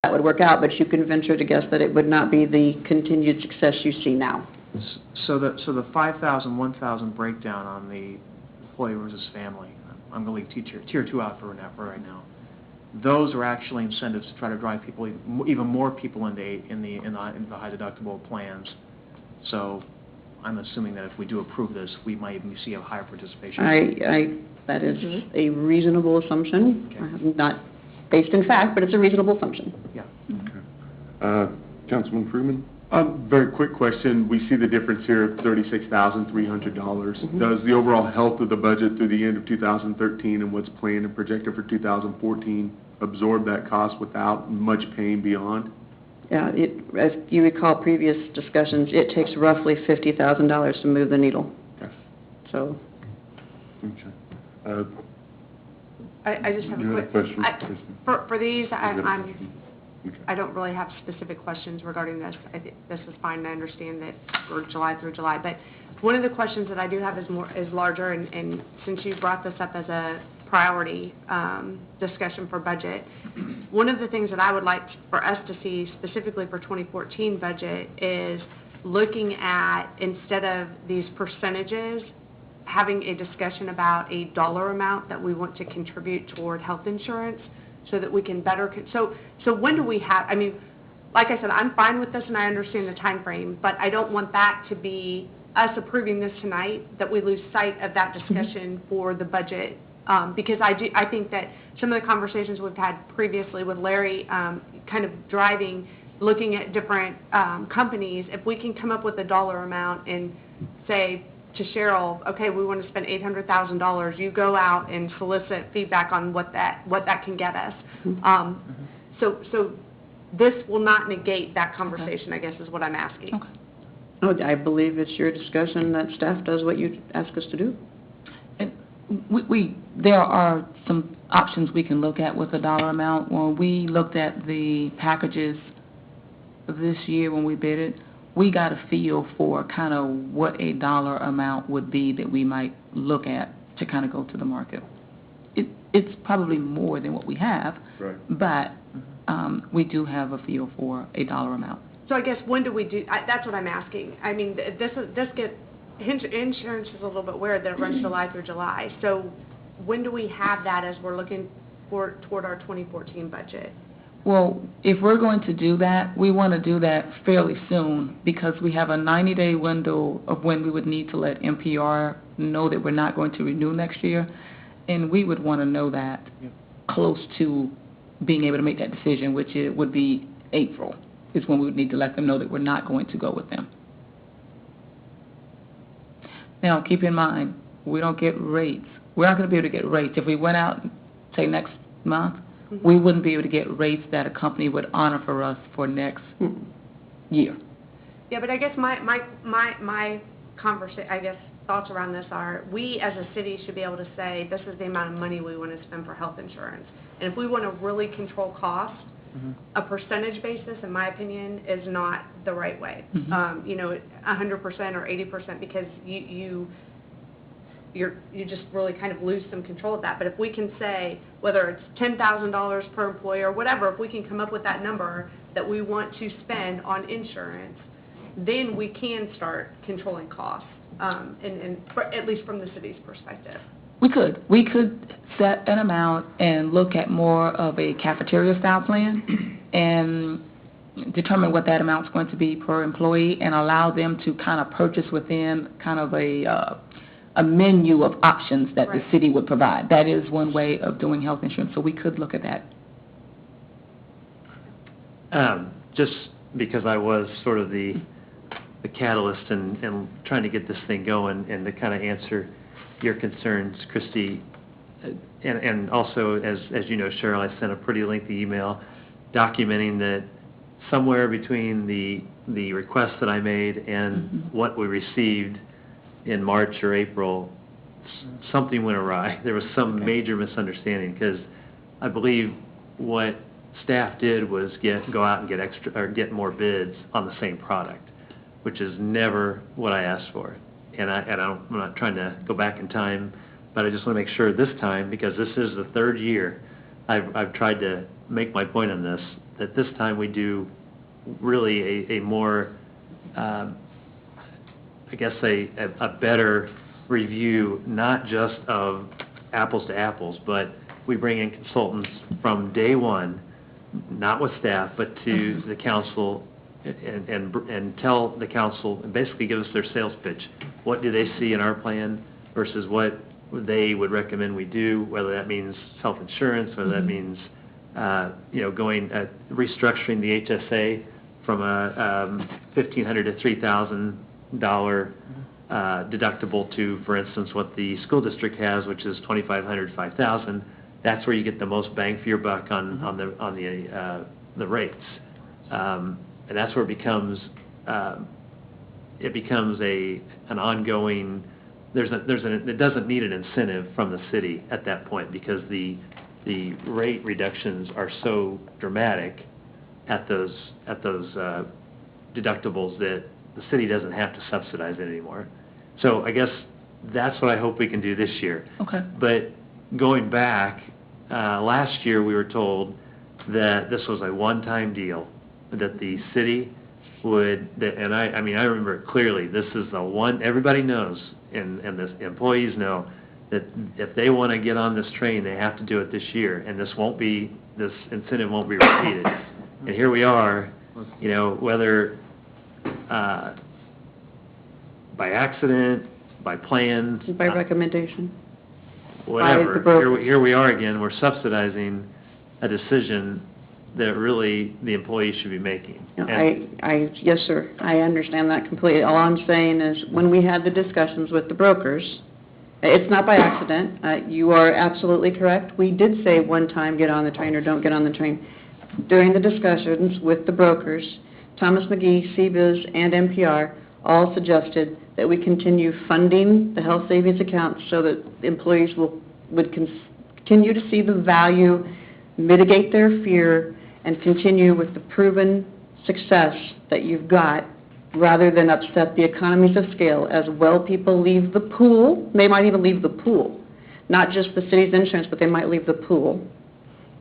that would work out, but you can venture to guess that it would not be the continued success you see now. So the 5,000, 1,000 breakdown on the employee versus family, I'm going to leave tier 2 out for right now. Those are actually incentives to try to drive people, even more people into the high deductible plans. So I'm assuming that if we do approve this, we might even see a higher participation. That is a reasonable assumption. Okay. Not based in fact, but it's a reasonable assumption. Yeah. Okay. Councilman Freeman? Very quick question. We see the difference here of $36,300. Does the overall health of the budget through the end of 2013 and what's planned and projected for 2014 absorb that cost without much pain beyond? Yeah, as you recall previous discussions, it takes roughly $50,000 to move the needle. Okay. So. Okay. I just have a quick question. For these. I don't really have specific questions regarding this. I think this is fine, and I understand that we're July through July. But one of the questions that I do have is larger, and since you brought this up as a priority discussion for budget, one of the things that I would like for us to see specifically for 2014 budget is looking at, instead of these percentages, having a discussion about a dollar amount that we want to contribute toward health insurance, so that we can better, so when do we have, I mean, like I said, I'm fine with this and I understand the time frame, but I don't want that to be us approving this tonight, that we lose sight of that discussion for the budget, because I think that some of the conversations we've had previously with Larry, kind of driving, looking at different companies, if we can come up with a dollar amount and say to Cheryl, okay, we want to spend $800,000. You go out and solicit feedback on what that can get us. So this will not negate that conversation, I guess, is what I'm asking. Okay. Oh, I believe it's your discussion that staff does what you ask us to do. And there are some options we can look at with a dollar amount. When we looked at the packages this year when we bid it, we got a feel for kind of what a dollar amount would be that we might look at to kind of go to the market. It's probably more than what we have, right, but we do have a feel for a dollar amount. So I guess when do we do, that's what I'm asking. I mean, insurance is a little bit weird that it runs July through July. So when do we have that as we're looking toward our 2014 budget? Well, if we're going to do that, we want to do that fairly soon, because we have a 90-day window of when we would need to let NPR know that we're not going to renew next year, and we would want to know that close to being able to make that decision, which it would be April, is when we would need to let them know that we're not going to go with them. Now, keep in mind, we don't get rates. We're not going to be able to get rates. If we went out, say, next month, we wouldn't be able to get rates that a company would honor for us for next year. Yeah, but I guess my conversation, I guess, thoughts around this are, we as a city should be able to say, this is the amount of money we want to spend for health insurance. And if we want to really control costs, a percentage basis, in my opinion, is not the right way. 100% or 80%, because you just really kind of lose some control of that. But if we can say, whether it's $10,000 per employee or whatever, if we can come up with that number that we want to spend on insurance, then we can start controlling costs, at least from the city's perspective. We could set an amount and look at more of a cafeteria-style plan and determine what that amount's going to be per employee, and allow them to kind of purchase within kind of a menu of options that the city would provide. That is one way of doing health insurance, so we could look at that. Just because I was sort of the catalyst and trying to get this thing going, and to kind of answer your concerns, Christy, and also, as you know, Cheryl, I sent a pretty lengthy email documenting that somewhere between the request that I made and what we received in March or April, something went awry. There was some major misunderstanding, because I believe what staff did was go out and get more bids on the same product, which is never what I asked for. And I'm not trying to go back in time, but I just want to make sure this time, because this is the third year I've tried to make my point on this, that this time we do really a more, I guess, a better review, not just of apples to apples, but we bring in consultants from day one, not with staff, but to the council, and tell the council, and basically give us their sales pitch. What do they see in our plan versus what they would recommend we do, whether that means self-insurance, whether that means, restructuring the HSA from a $1,500 to $3,000 deductible to, for instance, what the school district has, which is $2,500, $5,000. That's where you get the most bang for your buck on the rates, and that's where it becomes an ongoing. It doesn't need an incentive from the city at that point, because the rate reductions are so dramatic at those deductibles that the city doesn't have to subsidize it anymore. So I guess that's what I hope we can do this year. Okay. But going back, last year we were told that this was a one-time deal, that the city would, and I remember it clearly, this is the one, everybody knows, and the employees know, that if they want to get on this train, they have to do it this year, and this incentive won't be repeated. And here we are, whether by accident, by plans. By recommendation. Whatever. By the brokers. Here we are again, we're subsidizing a decision that really the employees should be making. No, And- yes, sir, I understand that completely. All I'm saying is, when we had the discussions with the brokers, it's not by accident. You are absolutely correct. We did say one time, get on the train or don't get on the train. During the discussions with the brokers, Thomas McGee, CBiz, and NPR all suggested that we continue funding the health savings account so that employees would continue to see the value, mitigate their fear, and continue with the proven success that you've got, rather than upset the economies of scale as well. People leave the pool. They might even leave the pool, not just the city's insurance, but they might leave the pool.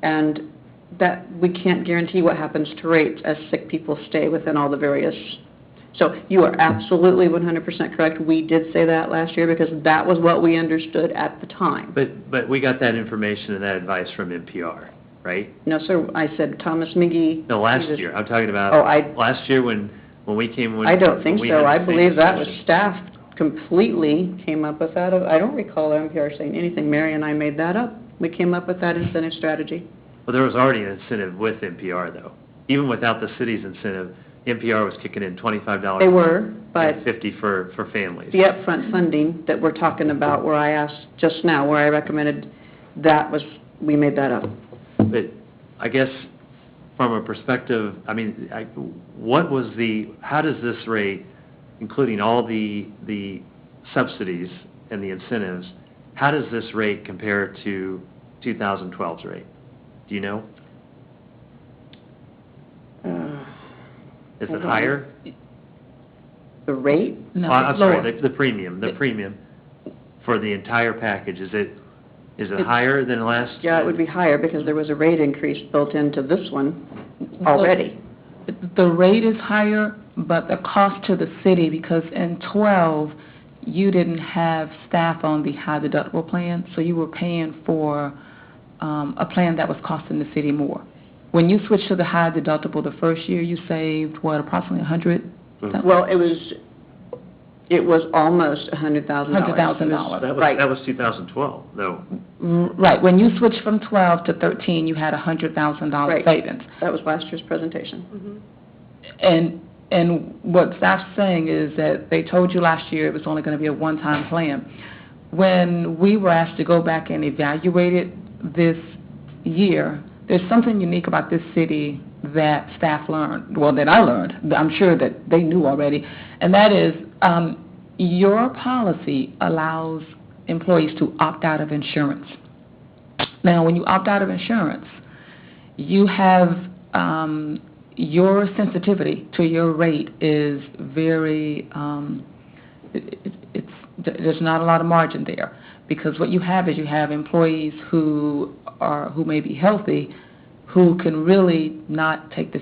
And that we can't guarantee what happens to rates as sick people stay within all the various. So you are absolutely 100% correct. We did say that last year because that was what we understood at the time. But we got that information and that advice from NPR, right? No, sir, I said Thomas McGee. No, last year. I'm talking about last year when we came. I don't think we so. had I the same believe that was discussion. staff completely came up with that. I don't recall NPR saying anything. Mary and I made that up. We came up with that incentive strategy. Well, there was already an incentive with NPR, though. Even without the city's incentive, NPR was kicking in $25. They were, but and $50 for families. the upfront funding that we're talking about, where I asked just now, where I recommended, we made that up. But I guess from a perspective, how does this rate, including all the subsidies and the incentives, how does this rate compare to 2012's rate? Do you know? Is it higher? The rate? No, I'm it's lower. sorry, the premium for the entire package, is it higher than last? Yeah, it would be higher because there was a rate increase built into this one already. The rate is higher, but the cost to the city, because in 12, you didn't have staff on the high deductible plan, so you were paying for a plan that was costing the city more. When you switched to the high deductible the first year, you saved, approximately $100,000? Well, it was almost $100,000. $100,000. Right. That was 2012, though. Right. When you switched from 12 to 13, you had $100,000 Right. savings. That was last year's presentation. And what staff's saying is that they told you last year it was only going to be a one-time plan. When we were asked to go back and evaluate it this year, there's something unique about this city that staff learned, that I learned, I'm sure that they knew already, and that is your policy allows employees to opt out of insurance. Now, when you opt out of insurance, you have your sensitivity to your rate is very, there's not a lot of margin there, because what you have is you have employees who may be healthy, who can really not take the